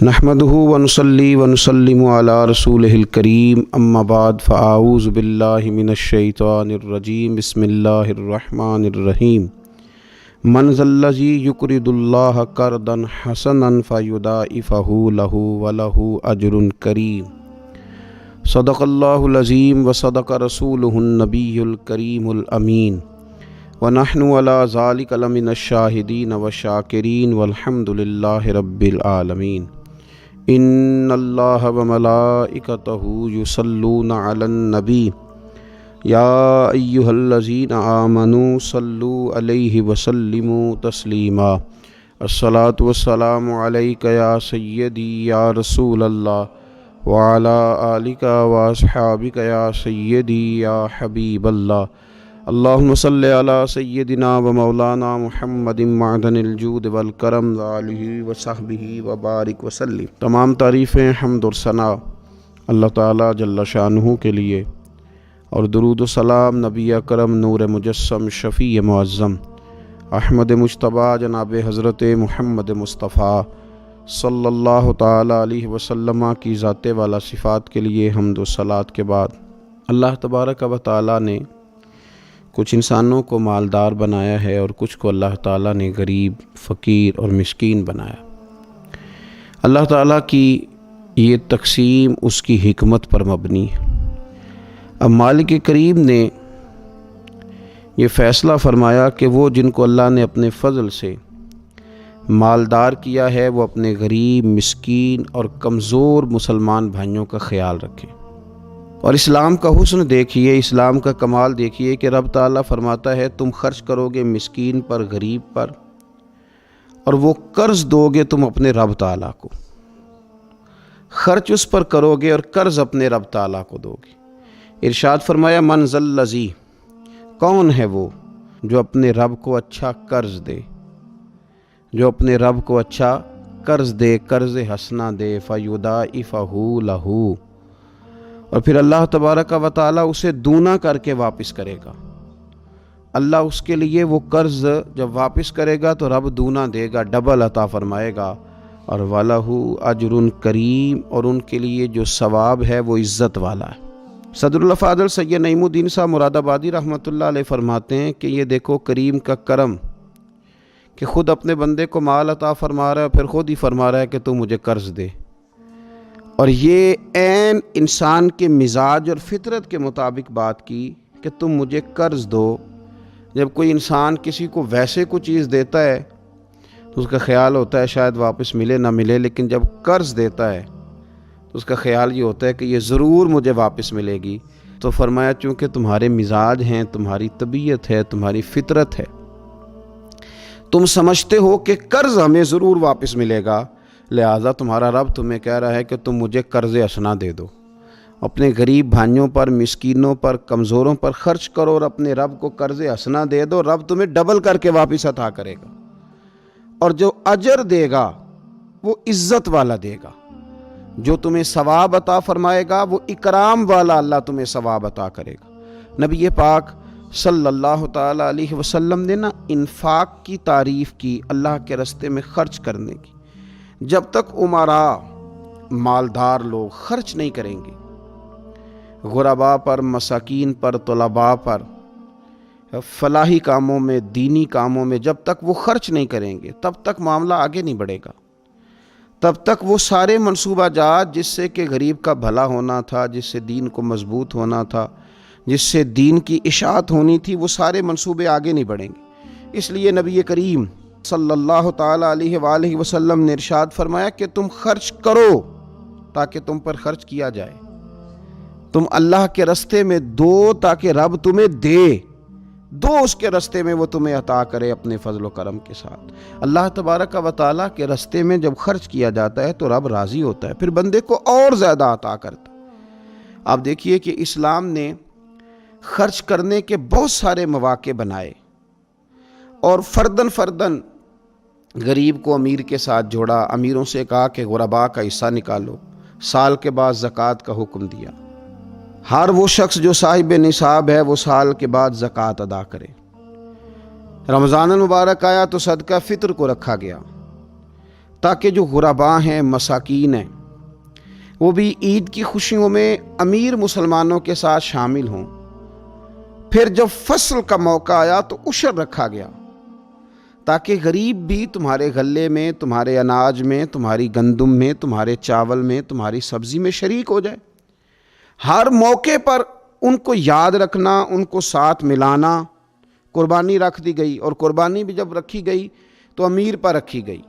نحمدہ ونصلی ونسلم علی رسولہ الکریم اما بعد فاعوذ باللہ من الشیطان الرجیم بسم اللہ الرحمن الرحیم من ذا الذی یقرض اللہ قرضا حسنا فیضاعفہ لہ ولہ اجر کریم صدق اللہ العظیم وصدق رسولہ النبی الکریم الامین ونحن علی ذلک لمن الشاہدین والشاکرین والحمد للہ رب العالمین ان اللہ وملائکتہ یصلون علی النبی یا ایہا الذین آمنوا صلوا علیہ وسلموا تسلیما الصلاۃ والسلام علیک یا سیدی یا رسول اللہ وعلی آلک واصحابک یا سیدی یا حبیب اللہ اللہم صلی علی سیدنا و مولانا محمد معدن الجود والکرم وآلہ وصحبہ وبارک وسلم۔ تمام تعریفیں حمد و ثنا اللہ تعالیٰ جل شانہ کے لیے، اور درود و سلام نبی اکرم نور مجسم شفیع معظم احمد مجتبیٰ جناب حضرت محمد مصطفیٰ صلی اللہ تعالیٰ علیہ وسلم کی ذات والا صفات کے لیے حمد و صلات کے بعد، اللہ تبارک و تعالیٰ نے کچھ انسانوں کو مالدار بنایا ہے اور کچھ کو اللہ تعالیٰ نے غریب، فقیر اور مسکین بنایا۔ اللہ تعالیٰ کی یہ تقسیم اس کی حکمت پر مبنی ہے۔ اب مالک کریم نے یہ فیصلہ فرمایا کہ وہ جن کو اللہ نے اپنے فضل سے مالدار کیا ہے وہ اپنے غریب، مسکین اور کمزور مسلمان بھائیوں کا خیال رکھیں۔ اور اسلام کا حسن دیکھیے، اسلام کا کمال دیکھیے کہ رب تعالیٰ فرماتا ہے تم خرچ کرو گے مسکین پر، غریب پر، اور وہ قرض دو گے تم اپنے رب تعالیٰ کو، خرچ اس پر کرو گے اور قرض اپنے رب تعالیٰ کو دو گے۔ ارشاد فرمایا من ذا الذی، کون ہے وہ جو اپنے رب کو اچھا قرض دے، جو اپنے رب کو اچھا قرض دے، قرض حسنا دے، فیضاعفہ لہ، اور پھر اللہ تبارک و تعالیٰ اسے دونا کر کے واپس کرے گا۔ اللہ اس کے لیے وہ قرض جب واپس کرے گا تو رب دونا دے گا، ڈبل عطا فرمائے گا، اور وَلَهُ أَجْرٌ کریم، اور ان کے لیے جو ثواب ہے وہ عزت والا ہے۔ صدر الافاضل سید نعیم الدین صاحب مراد آبادی رحمۃ اللہ علیہ فرماتے ہیں کہ یہ دیکھو کریم کا کرم کہ خود اپنے بندے کو مال عطا فرما رہا ہے، پھر خود ہی فرما رہا ہے کہ تو مجھے قرض دے، اور یہ عین انسان کے مزاج اور فطرت کے مطابق بات کی کہ تم مجھے قرض دو۔ جب کوئی انسان کسی کو ویسے کوئی چیز دیتا ہے تو اس کا خیال ہوتا ہے شاید واپس ملے نہ ملے، لیکن جب قرض دیتا ہے تو اس کا خیال یہ ہوتا ہے کہ یہ ضرور مجھے واپس ملے گی۔ تو فرمایا چونکہ تمہارے مزاج ہیں، تمہاری طبیعت ہے، تمہاری فطرت ہے، تم سمجھتے ہو کہ قرض ہمیں ضرور واپس ملے گا، لہٰذا تمہارا رب تمہیں کہہ رہا ہے کہ تم مجھے قرض حسنا دے دو، اپنے غریب بھائیوں پر، مسکینوں پر، کمزوروں پر خرچ کرو اور اپنے رب کو قرض حسنا دے دو، رب تمہیں ڈبل کر کے واپس عطا کرے گا، اور جو اجر دے گا وہ عزت والا دے گا، جو تمہیں ثواب عطا فرمائے گا وہ اکرام والا اللہ تمہیں ثواب عطا کرے گا۔ نبی پاک صلی اللہ تعالیٰ علیہ وسلم نے انفاق کی تعریف کی، اللہ کے راستے میں خرچ کرنے کی۔ جب تک امراء، مالدار لوگ خرچ نہیں کریں گے غرباء پر، مساکین پر، طلباء پر، فلاحی کاموں میں، دینی کاموں میں جب تک وہ خرچ نہیں کریں گے تب تک معاملہ آگے نہیں بڑھے گا، تب تک وہ سارے منصوبہ جات جس سے کہ غریب کا بھلا ہونا تھا، جس سے دین کو مضبوط ہونا تھا، جس سے دین کی اشاعت ہونی تھی، وہ سارے منصوبے آگے نہیں بڑھیں گے۔ اس لیے نبی کریم صلی اللہ تعالیٰ علیہ وآلہ وسلم نے ارشاد فرمایا کہ تم خرچ کرو تاکہ تم پر خرچ کیا جائے، تم اللہ کے راستے میں دو تاکہ رب تمہیں دے، دو اس کے راستے میں وہ تمہیں عطا کرے اپنے فضل و کرم کے ساتھ۔ اللہ تبارک و تعالیٰ کے راستے میں جب خرچ کیا جاتا ہے تو رب راضی ہوتا ہے، پھر بندے کو اور زیادہ عطا کرتا ہے۔ آپ دیکھیے کہ اسلام نے خرچ کرنے کے بہت سارے مواقع بنائے، اور فردن فردن غریب کو امیر کے ساتھ جوڑا، امیروں سے کہا کہ غرباء کا حصہ نکالو، سال کے بعد زکوٰۃ کا حکم دیا، ہر وہ شخص جو صاحب نصاب ہے وہ سال کے بعد زکوٰۃ ادا کرے۔ رمضان المبارک آیا تو صدقہ فطر کو رکھا گیا، تاکہ جو غربا ہیں، مساکین ہیں، وہ بھی عید کی خوشیوں میں امیر مسلمانوں کے ساتھ شامل ہوں۔ پھر جب فصل کا موقع آیا تو عشر رکھا گیا تاکہ غریب بھی تمہارے غلے میں، تمہارے اناج میں، تمہاری گندم میں، تمہارے چاول میں، تمہاری سبزی میں شریک ہو جائے۔ ہر موقع پر ان کو یاد رکھنا، ان کو ساتھ ملانا۔ قربانی رکھ دی گئی، اور قربانی بھی جب رکھی گئی تو امیر پر رکھی گئی۔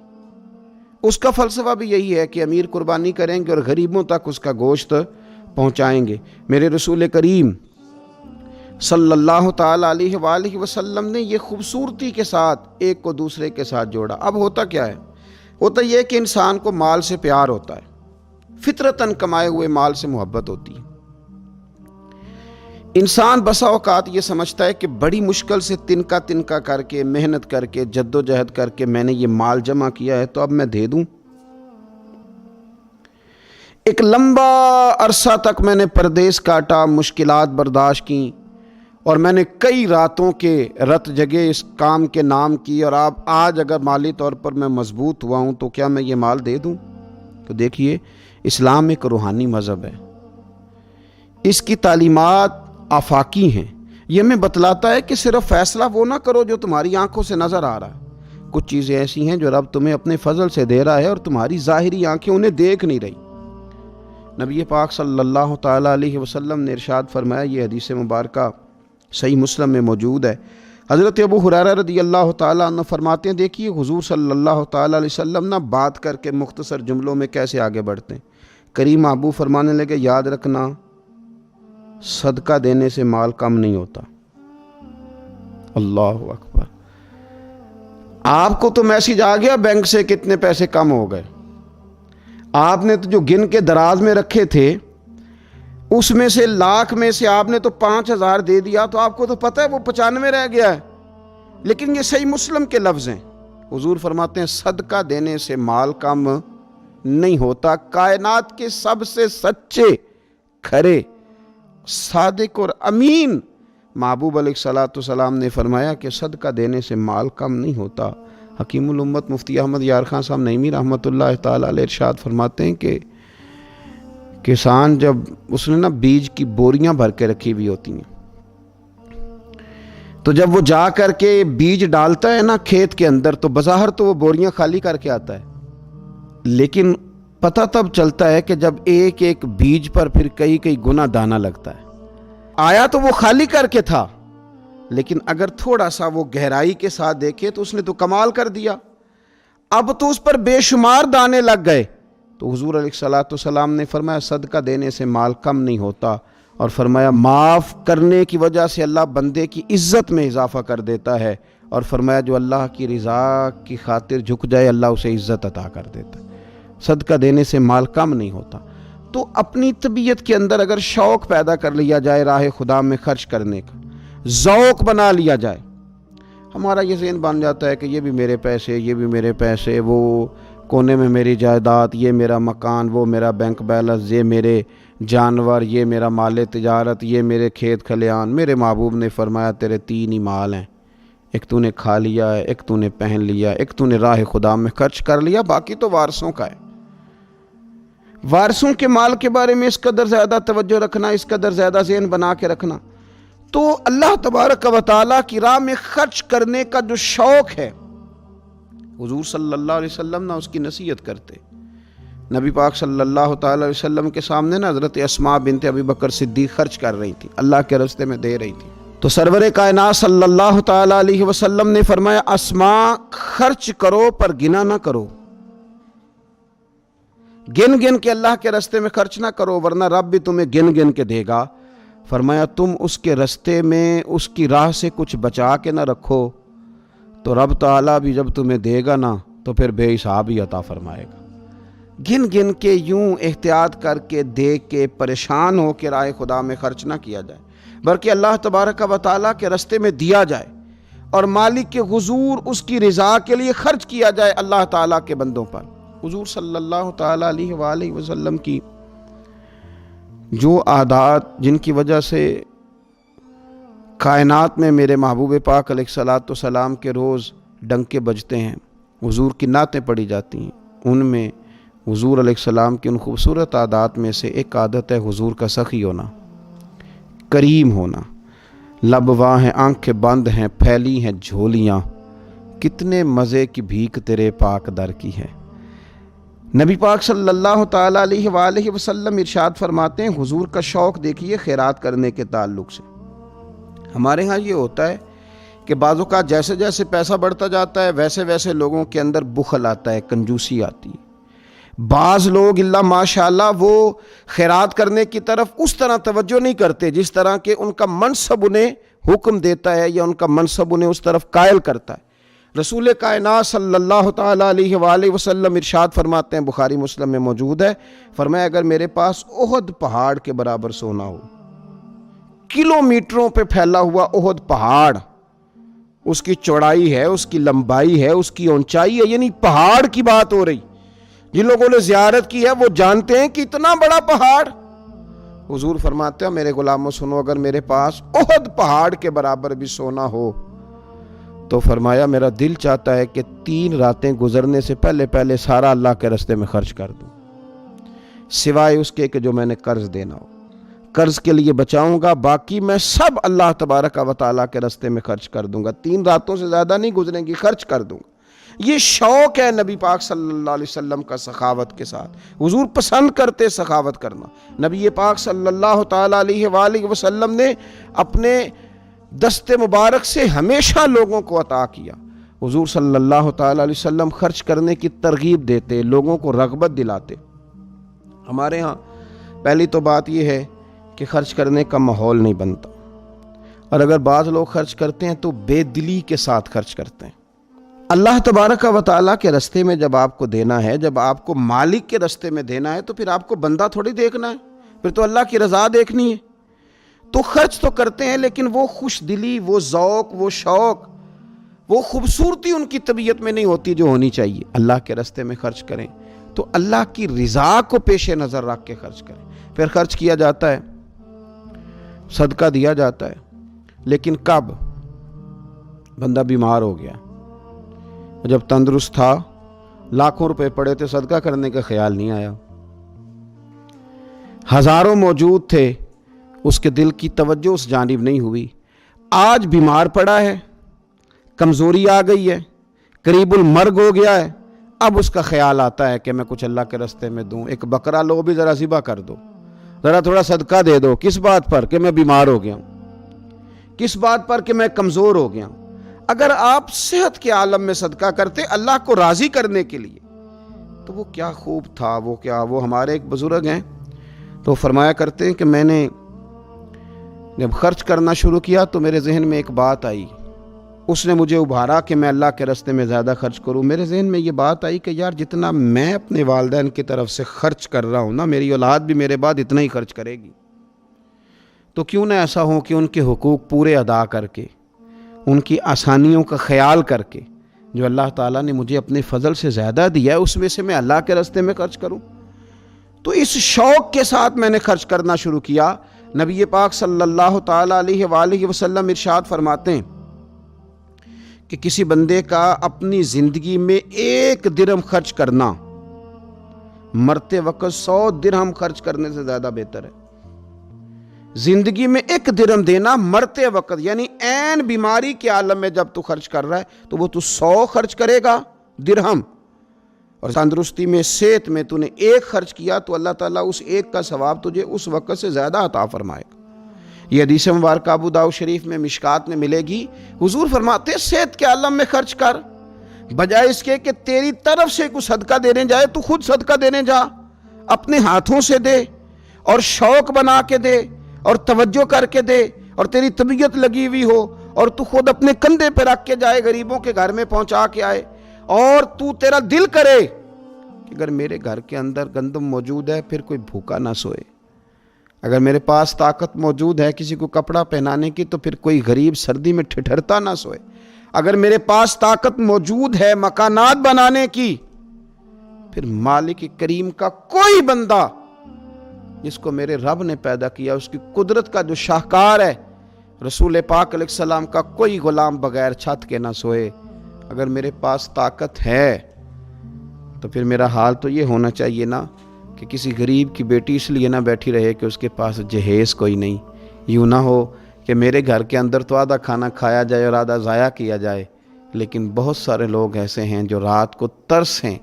اس کا فلسفہ بھی یہی ہے کہ امیر قربانی کریں گے اور غریبوں تک اس کا گوشت پہنچائیں گے۔ میرے رسول کریم صلی اللہ تعالیٰ علیہ وآلہ وسلم نے یہ خوبصورتی کے ساتھ ایک کو دوسرے کے ساتھ جوڑا۔ اب ہوتا کیا ہے؟ ہوتا یہ کہ انسان کو مال سے پیار ہوتا ہے، فطرتاً کمائے ہوئے مال سے محبت ہوتی ہے۔ انسان بسا اوقات یہ سمجھتا ہے کہ بڑی مشکل سے تنکا تنکا کر کے، محنت کر کے، جد و جہد کر کے میں نے یہ مال جمع کیا ہے تو اب میں دے دوں۔ ایک لمبا عرصہ تک میں نے پردیس کاٹا، مشکلات برداشت کی، اور میں نے کئی راتوں کے رت جگے اس کام کے نام کی، اور آج اگر مالی طور پر میں مضبوط ہوا ہوں تو کیا میں یہ مال دے دوں؟ تو دیکھیے، اسلام ایک روحانی مذہب ہے، اس کی تعلیمات آفاقی ہیں۔ یہ ہمیں بتلاتا ہے کہ صرف فیصلہ وہ نہ کرو جو تمہاری آنکھوں سے نظر آ رہا ہے۔ کچھ چیزیں ایسی ہیں جو رب تمہیں اپنے فضل سے دے رہا ہے اور تمہاری ظاہری آنکھیں انہیں دیکھ نہیں رہی۔ نبی پاک صلی اللہ تعالیٰ علیہ وسلم نے ارشاد فرمایا، یہ حدیث مبارکہ صحیح مسلم میں موجود ہے۔ حضرت ابو ہریرہ رضی اللہ تعالیٰ عنہ فرماتے ہیں، دیکھیے حضور صلی اللہ تعالیٰ علیہ وسلم نہ بات کر کے مختصر جملوں میں کیسے آگے بڑھتے ہیں۔ کریم محبوب فرمانے لگے، یاد رکھنا صدقہ دینے سے مال کم نہیں ہوتا۔ اللہ اکبر! آپ کو تو میسج آ گیا بینک سے کتنے پیسے کم ہو گئے، آپ نے تو جو گن کے دراز میں رکھے تھے اس میں سے لاکھ میں سے آپ نے تو 5,000 دے دیا، تو آپ کو تو پتہ ہے وہ 95 رہ گیا ہے۔ لیکن یہ صحیح مسلم کے لفظ ہیں، حضور فرماتے ہیں صدقہ دینے سے مال کم نہیں ہوتا۔ کائنات کے سب سے سچے، کھرے، صادق اور امین محبوب علیہ الصلوۃ والسلام نے فرمایا کہ صدقہ دینے سے مال کم نہیں ہوتا۔ حکیم الامت مفتی احمد یار خان صاحب نعیمی رحمۃ اللہ تعالیٰ علیہ ارشاد فرماتے ہیں کہ کسان جب اس نے بیج کی بوریاں بھر کے رکھی ہوئی ہوتی ہیں، تو جب وہ جا کر کے بیج ڈالتا ہے نا کھیت کے اندر، تو بظاہر تو وہ بوریاں خالی کر کے آتا ہے، لیکن پتہ تب چلتا ہے کہ جب ایک ایک بیج پر پھر کئی کئی گنا دانہ لگتا ہے۔ آیا تو وہ خالی کر کے تھا، لیکن اگر تھوڑا سا وہ گہرائی کے ساتھ دیکھے تو اس نے تو کمال کر دیا، اب تو اس پر بے شمار دانے لگ گئے۔ تو حضور علیہ الصلوۃ والسلام نے فرمایا صدقہ دینے سے مال کم نہیں ہوتا، اور فرمایا معاف کرنے کی وجہ سے اللہ بندے کی عزت میں اضافہ کر دیتا ہے، اور فرمایا جو اللہ کی رضا کی خاطر جھک جائے اللہ اسے عزت عطا کر دیتا ہے۔ صدقہ دینے سے مال کم نہیں ہوتا۔ تو اپنی طبیعت کے اندر اگر شوق پیدا کر لیا جائے راہ خدا میں خرچ کرنے کا، ذوق بنا لیا جائے، ہمارا یہ ذہن بن جاتا ہے کہ یہ بھی میرے پیسے، یہ بھی میرے پیسے، وہ کونے میں میری جائیداد، یہ میرا مکان، وہ میرا بینک بیلنس، یہ میرے جانور، یہ میرا مال تجارت، یہ میرے کھیت کھلیان۔ میرے محبوب نے فرمایا تیرے 3 ہی مال ہیں، ایک تو نے کھا لیا ہے، ایک تو نے پہن لیا، ایک تو نے راہ خدا میں خرچ کر لیا، باقی تو وارثوں کا ہے۔ وارثوں کے مال کے بارے میں اس قدر زیادہ توجہ رکھنا، اس قدر زیادہ ذہن بنا کے رکھنا، تو اللہ تبارک و تعالیٰ کی راہ میں خرچ کرنے کا جو شوق ہے، حضور صلی اللہ علیہ وسلم نہ اس کی نصیحت کرتے۔ نبی پاک صلی اللہ تعالیٰ علیہ وسلم کے سامنے نا حضرت اسماء بنت ابی بکر صدیق خرچ کر رہی تھی، اللہ کے راستے میں دے رہی تھی، تو سرور کائنات صلی اللہ تعالیٰ علیہ وسلم نے فرمایا اسماء خرچ کرو پر گنا نہ کرو، گن گن کے اللہ کے راستے میں خرچ نہ کرو ورنہ رب بھی تمہیں گن گن کے دے گا۔ فرمایا تم اس کے راستے میں اس کی راہ سے کچھ بچا کے نہ رکھو تو رب تعالیٰ بھی جب تمہیں دے گا نا تو پھر بے حساب ہی عطا فرمائے گا۔ گن گن کے یوں احتیاط کر کے دیکھ کے پریشان ہو کے راہ خدا میں خرچ نہ کیا جائے، بلکہ اللہ تبارک و تعالیٰ کے راستے میں دیا جائے اور مالک کے حضور اس کی رضا کے لیے خرچ کیا جائے اللہ تعالیٰ کے بندوں پر۔ حضور صلی اللہ تعالیٰ علیہ وآلہ وسلم کی جو عادات جن کی وجہ سے کائنات میں میرے محبوب پاک علیہ الصلوۃ والسلام کے روز ڈنکے بجتے ہیں، حضور کی نعتیں پڑھی جاتی ہیں، ان میں حضور علیہ السلام کی ان خوبصورت عادات میں سے ایک عادت ہے حضور کا سخی ہونا، کریم ہونا۔ لب واں ہیں، آنکھیں بند ہیں، پھیلی ہیں جھولیاں، کتنے مزے کی بھیک تیرے پاک در کی ہے۔ نبی پاک صلی اللہ تعالیٰ علیہ وآلہ وسلم ارشاد فرماتے ہیں، حضور کا شوق دیکھیے خیرات کرنے کے تعلق سے۔ ہمارے ہاں یہ ہوتا ہے کہ بعض اوقات جیسے جیسے پیسہ بڑھتا جاتا ہے ویسے ویسے لوگوں کے اندر بخل آتا ہے، کنجوسی آتی ہے۔ بعض لوگ اللہ ماشاءاللہ وہ خیرات کرنے کی طرف اس طرح توجہ نہیں کرتے جس طرح کہ ان کا منصب انہیں حکم دیتا ہے یا ان کا منصب انہیں اس طرف قائل کرتا ہے۔ رسول کائنات صلی اللہ تعالیٰ علیہ وآلہ وسلم ارشاد فرماتے ہیں، بخاری مسلم میں موجود ہے، فرمایا اگر میرے پاس احد پہاڑ کے برابر سونا ہو، کلومیٹروں پہ پھیلا ہوا احد پہاڑ، اس کی چوڑائی ہے، اس کی لمبائی ہے، اس کی اونچائی ہے، یعنی پہاڑ کی بات ہو رہی، جن لوگوں نے زیارت کی ہے وہ جانتے ہیں کہ اتنا بڑا پہاڑ۔ حضور فرماتے ہیں میرے غلاموں سنو، اگر میرے پاس احد پہاڑ کے برابر بھی سونا ہو تو فرمایا میرا دل چاہتا ہے کہ 3 راتیں گزرنے سے پہلے پہلے سارا اللہ کے راستے میں خرچ کر دوں، سوائے اس کے کہ جو میں نے قرض دینا ہو، قرض کے لیے بچاؤں گا، باقی میں سب اللہ تبارک و تعالیٰ کے راستے میں خرچ کر دوں گا، 3 راتوں سے زیادہ نہیں گزریں گی، خرچ کر دوں گا۔ یہ شوق ہے نبی پاک صلی اللہ علیہ وسلم کا سخاوت کے ساتھ۔ حضور پسند کرتے سخاوت کرنا۔ نبی پاک صلی اللہ تعالیٰ علیہ وآلہ وسلم نے اپنے دست مبارک سے ہمیشہ لوگوں کو عطا کیا۔ حضور صلی اللہ تعالیٰ علیہ وسلم خرچ کرنے کی ترغیب دیتے، لوگوں کو رغبت دلاتے۔ ہمارے ہاں پہلی تو بات یہ ہے کہ خرچ کرنے کا ماحول نہیں بنتا، اور اگر بعض لوگ خرچ کرتے ہیں تو بے دلی کے ساتھ خرچ کرتے ہیں۔ اللہ تبارک و تعالیٰ کے راستے میں جب آپ کو دینا ہے، جب آپ کو مالک کے راستے میں دینا ہے، تو پھر آپ کو بندہ تھوڑی دیکھنا ہے، پھر تو اللہ کی رضا دیکھنی ہے۔ تو خرچ تو کرتے ہیں، لیکن وہ خوش دلی، وہ ذوق، وہ شوق، وہ خوبصورتی ان کی طبیعت میں نہیں ہوتی جو ہونی چاہیے۔ اللہ کے راستے میں خرچ کریں تو اللہ کی رضا کو پیش نظر رکھ کے خرچ کریں۔ پھر خرچ کیا جاتا ہے، صدقہ دیا جاتا ہے، لیکن کب بندہ بیمار ہو گیا، جب تندرست تھا، لاکھوں روپے پڑے تھے، صدقہ کرنے کا خیال نہیں آیا۔ ہزاروں موجود تھے، اس کے دل کی توجہ اس جانب نہیں ہوئی۔ آج بیمار پڑا ہے، کمزوری آ گئی ہے، قریب المرگ ہو گیا ہے، اب اس کا خیال آتا ہے کہ میں کچھ اللہ کے راستے میں دوں، ایک بکرا لو بھی ذرا ذبح کر دو، ذرا تھوڑا صدقہ دے دو۔ کس بات پر؟ کہ میں بیمار ہو گیا ہوں، کس بات پر؟ کہ میں کمزور ہو گیا ہوں۔ اگر آپ صحت کے عالم میں صدقہ کرتے اللہ کو راضی کرنے کے لیے تو وہ کیا خوب تھا۔ وہ ہمارے ایک بزرگ ہیں تو فرمایا کرتے ہیں کہ میں نے جب خرچ کرنا شروع کیا تو میرے ذہن میں ایک بات آئی، اس نے مجھے ابھارا کہ میں اللہ کے راستے میں زیادہ خرچ کروں۔ میرے ذہن میں یہ بات آئی کہ یار جتنا میں اپنے والدین کی طرف سے خرچ کر رہا ہوں نا، میری اولاد بھی میرے بعد اتنا ہی خرچ کرے گی، تو کیوں نہ ایسا ہو کہ ان کے حقوق پورے ادا کر کے، ان کی آسانیوں کا خیال کر کے، جو اللہ تعالیٰ نے مجھے اپنے فضل سے زیادہ دیا ہے اس میں سے میں اللہ کے راستے میں خرچ کروں۔ تو اس شوق کے ساتھ میں نے خرچ کرنا شروع کیا۔ نبی پاک صلی اللہ تعالیٰ علیہ وآلہ وسلم ارشاد فرماتے ہیں کہ کسی بندے کا اپنی زندگی میں 1 درہم خرچ کرنا مرتے وقت 100 درہم خرچ کرنے سے زیادہ بہتر ہے۔ زندگی میں 1 درہم دینا مرتے وقت، یعنی عین بیماری کے عالم میں جب تو خرچ کر رہا ہے تو وہ تو 100 خرچ کرے گا درہم، اور تندرستی میں، صحت میں تو نے 1 خرچ کیا تو اللہ تعالیٰ اس 1 کا ثواب تجھے اس وقت سے زیادہ عطا فرمائے گا۔ یہ حدیث مبارکہ ابو داؤد شریف میں مشکات میں ملے گی۔ حضور فرماتے ہیں صحت کے عالم میں خرچ کر، بجائے اس کے کہ تیری طرف سے کوئی صدقہ دینے جائے تو خود صدقہ دینے جا، اپنے ہاتھوں سے دے اور شوق بنا کے دے اور توجہ کر کے دے، اور تیری طبیعت لگی ہوئی ہو اور تو خود اپنے کندھے پہ رکھ کے جائے، غریبوں کے گھر میں پہنچا کے آئے، اور تو تیرا دل کرے کہ اگر میرے گھر کے اندر گندم موجود ہے پھر کوئی بھوکا نہ سوئے، اگر میرے پاس طاقت موجود ہے کسی کو کپڑا پہنانے کی تو پھر کوئی غریب سردی میں ٹھٹھرتا نہ سوئے، اگر میرے پاس طاقت موجود ہے مکانات بنانے کی، پھر مالک کریم کا کوئی بندہ جس کو میرے رب نے پیدا کیا، اس کی قدرت کا جو شاہکار ہے رسول پاک علیہ السلام کا، کوئی غلام بغیر چھت کے نہ سوئے۔ اگر میرے پاس طاقت ہے تو پھر میرا حال تو یہ ہونا چاہیے نا کہ کسی غریب کی بیٹی اس لیے نہ بیٹھی رہے کہ اس کے پاس جہیز کوئی نہیں، یوں نہ ہو کہ میرے گھر کے اندر تو آدھا کھانا کھایا جائے اور آدھا ضائع کیا جائے، لیکن بہت سارے لوگ ایسے ہیں جو رات کو ترس ہیں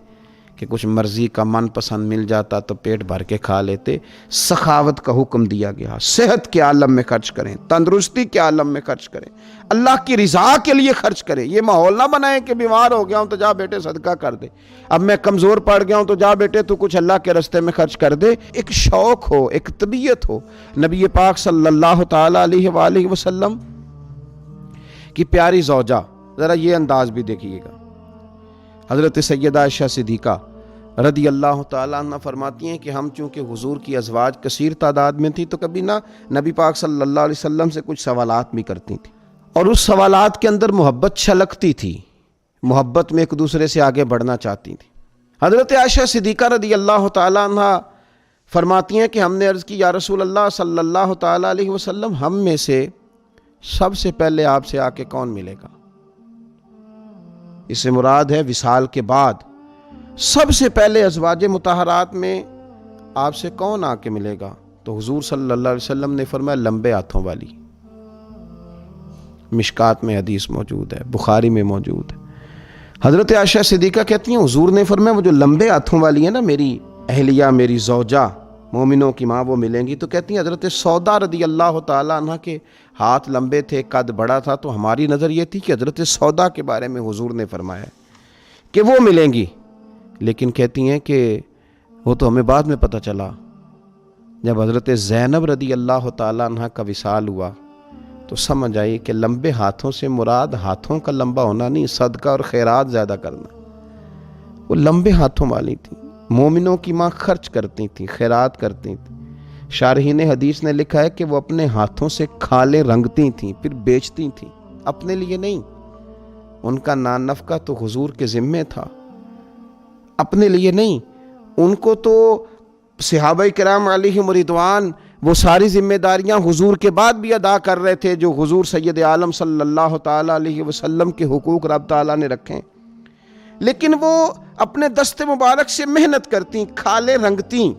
کہ کچھ مرضی کا من پسند مل جاتا تو پیٹ بھر کے کھا لیتے۔ سخاوت کا حکم دیا گیا، صحت کے عالم میں خرچ کریں، تندرستی کے عالم میں خرچ کریں، اللہ کی رضا کے لیے خرچ کریں۔ یہ ماحول نہ بنائیں کہ بیمار ہو گیا ہوں تو جا بیٹے صدقہ کر دے، اب میں کمزور پڑ گیا ہوں تو جا بیٹے تو کچھ اللہ کے راستے میں خرچ کر دے۔ ایک شوق ہو، ایک طبیعت ہو۔ نبی پاک صلی اللہ تعالیٰ علیہ وآلہ وسلم کی پیاری زوجہ، ذرا یہ انداز بھی دیکھیے گا، حضرت سیدہ عائشہ صدیقہ رضی اللہ تعالیٰ عنہ فرماتی ہیں کہ ہم چونکہ حضور کی ازواج کثیر تعداد میں تھی تو کبھی نہ نبی پاک صلی اللہ علیہ وسلم سے کچھ سوالات بھی کرتی تھی، اور اس سوالات کے اندر محبت چھلکتی تھی، محبت میں ایک دوسرے سے آگے بڑھنا چاہتی تھی۔ حضرت عائشہ صدیقہ رضی اللہ تعالیٰ عنہ فرماتی ہیں کہ ہم نے عرض کی یا رسول اللہ صلی اللہ تعالیٰ علیہ وسلم، ہم میں سے سب سے پہلے آپ سے آ کے کون ملے گا؟ اس سے مراد ہے وصال کے بعد سب سے پہلے ازواج مطہرات میں آپ سے کون آ کے ملے گا؟ تو حضور صلی اللہ علیہ وسلم نے فرمایا لمبے ہاتھوں والی۔ مشکات میں حدیث موجود ہے، بخاری میں موجود ہے۔ حضرت عائشہ صدیقہ کہتی ہیں حضور نے فرمایا وہ جو لمبے ہاتھوں والی ہے نا، میری اہلیہ، میری زوجہ، مومنوں کی ماں، وہ ملیں گی۔ تو کہتی ہیں حضرت سودا رضی اللہ تعالیٰ عنہ کے ہاتھ لمبے تھے، قد بڑا تھا، تو ہماری نظر یہ تھی کہ حضرت سودا کے بارے میں حضور نے فرمایا کہ وہ ملیں گی، لیکن کہتی ہیں کہ وہ تو ہمیں بعد میں پتہ چلا جب حضرت زینب رضی اللہ تعالیٰ عنہ کا وصال ہوا تو سمجھ آئی کہ لمبے ہاتھوں سے مراد ہاتھوں کا لمبا ہونا نہیں، صدقہ اور خیرات زیادہ کرنا۔ وہ لمبے ہاتھوں والی تھی، مومنوں کی ماں، خرچ کرتی تھیں، خیرات کرتی تھیں۔ شارحین حدیث نے لکھا ہے کہ وہ اپنے ہاتھوں سے کھالیں رنگتی تھیں، پھر بیچتی تھیں، اپنے لیے نہیں۔ ان کا نان نفقہ تو حضور کے ذمے تھا، اپنے لیے نہیں۔ ان کو تو صحابہ کرام علیہم رضوان وہ ساری ذمہ داریاں حضور کے بعد بھی ادا کر رہے تھے جو حضور سید عالم صلی اللہ تعالیٰ علیہ وسلم کے حقوق رب تعالیٰ نے رکھیں، لیکن وہ اپنے دست مبارک سے محنت کرتی، کھالیں رنگتی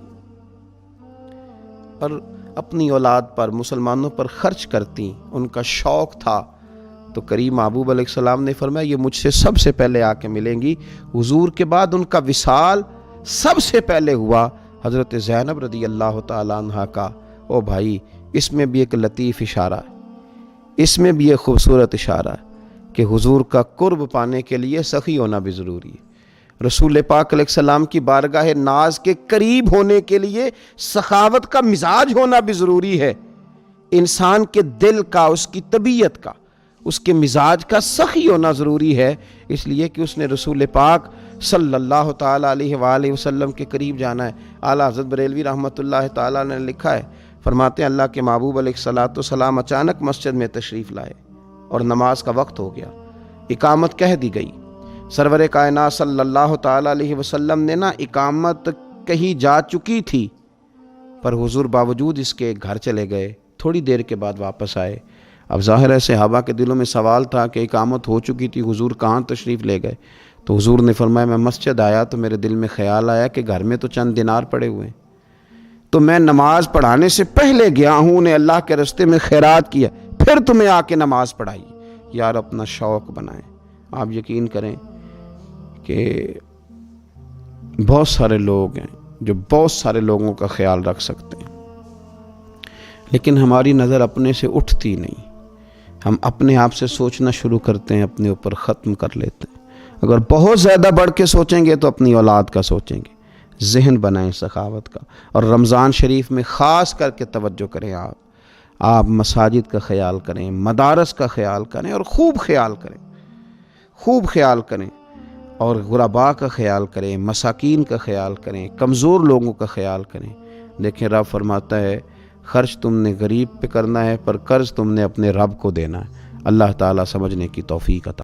اور اپنی اولاد پر، مسلمانوں پر خرچ کرتی۔ ان کا شوق تھا۔ تو کریم محبوب علیہ السلام نے فرمایا یہ مجھ سے سب سے پہلے آ کے ملیں گی۔ حضور کے بعد ان کا وصال سب سے پہلے ہوا حضرت زینب رضی اللہ تعالیٰ عنہ کا۔ او بھائی، اس میں بھی ایک لطیف اشارہ ہے، اس میں بھی ایک خوبصورت اشارہ ہے کہ حضور کا قرب پانے کے لیے سخی ہونا بھی ضروری ہے۔ رسول پاک علیہ السلام کی بارگاہ ناز کے قریب ہونے کے لیے سخاوت کا مزاج ہونا بھی ضروری ہے۔ انسان کے دل کا، اس کی طبیعت کا، اس کے مزاج کا سخی ہونا ضروری ہے، اس لیے کہ اس نے رسول پاک صلی اللہ تعالیٰ علیہ وآلہ وسلم کے قریب جانا ہے۔ اعلیٰ حضرت بریلوی رحمۃ اللہ تعالیٰ نے لکھا ہے، فرماتے ہیں اللہ کے محبوب علیہ السلام اچانک مسجد میں تشریف لائے اور نماز کا وقت ہو گیا، اقامت کہہ دی گئی۔ سرور کائنات صلی اللہ تعالیٰ علیہ وسلم نے اقامت کہیں جا چکی تھی، پر حضور باوجود اس کے گھر چلے گئے، تھوڑی دیر کے بعد واپس آئے۔ اب ظاہر ہے صحابہ کے دلوں میں سوال تھا کہ اقامت ہو چکی تھی، حضور کہاں تشریف لے گئے؟ تو حضور نے فرمایا میں مسجد آیا تو میرے دل میں خیال آیا کہ گھر میں تو چند دینار پڑے ہوئے ہیں، تو میں نماز پڑھانے سے پہلے گیا ہوں، انہیں اللہ کے راستے میں خیرات کیا، پھر تمہیں آ کے نماز پڑھائی۔ یار اپنا شوق بنائیں۔ آپ یقین کریں کہ بہت سارے لوگ ہیں جو بہت سارے لوگوں کا خیال رکھ سکتے ہیں، لیکن ہماری نظر اپنے سے اٹھتی نہیں۔ ہم اپنے آپ سے سوچنا شروع کرتے ہیں، اپنے اوپر ختم کر لیتے ہیں۔ اگر بہت زیادہ بڑھ کے سوچیں گے تو اپنی اولاد کا سوچیں گے۔ ذہن بنائیں سخاوت کا، اور رمضان شریف میں خاص کر کے توجہ کریں۔ آپ مساجد کا خیال کریں، مدارس کا خیال کریں، اور خوب خیال کریں، خوب خیال کریں، اور غرباء کا خیال کریں، مساکین کا خیال کریں، کمزور لوگوں کا خیال کریں۔ دیکھیں رب فرماتا ہے خرچ تم نے غریب پہ کرنا ہے، پر قرض تم نے اپنے رب کو دینا ہے۔ اللہ تعالیٰ سمجھنے کی توفیق عطا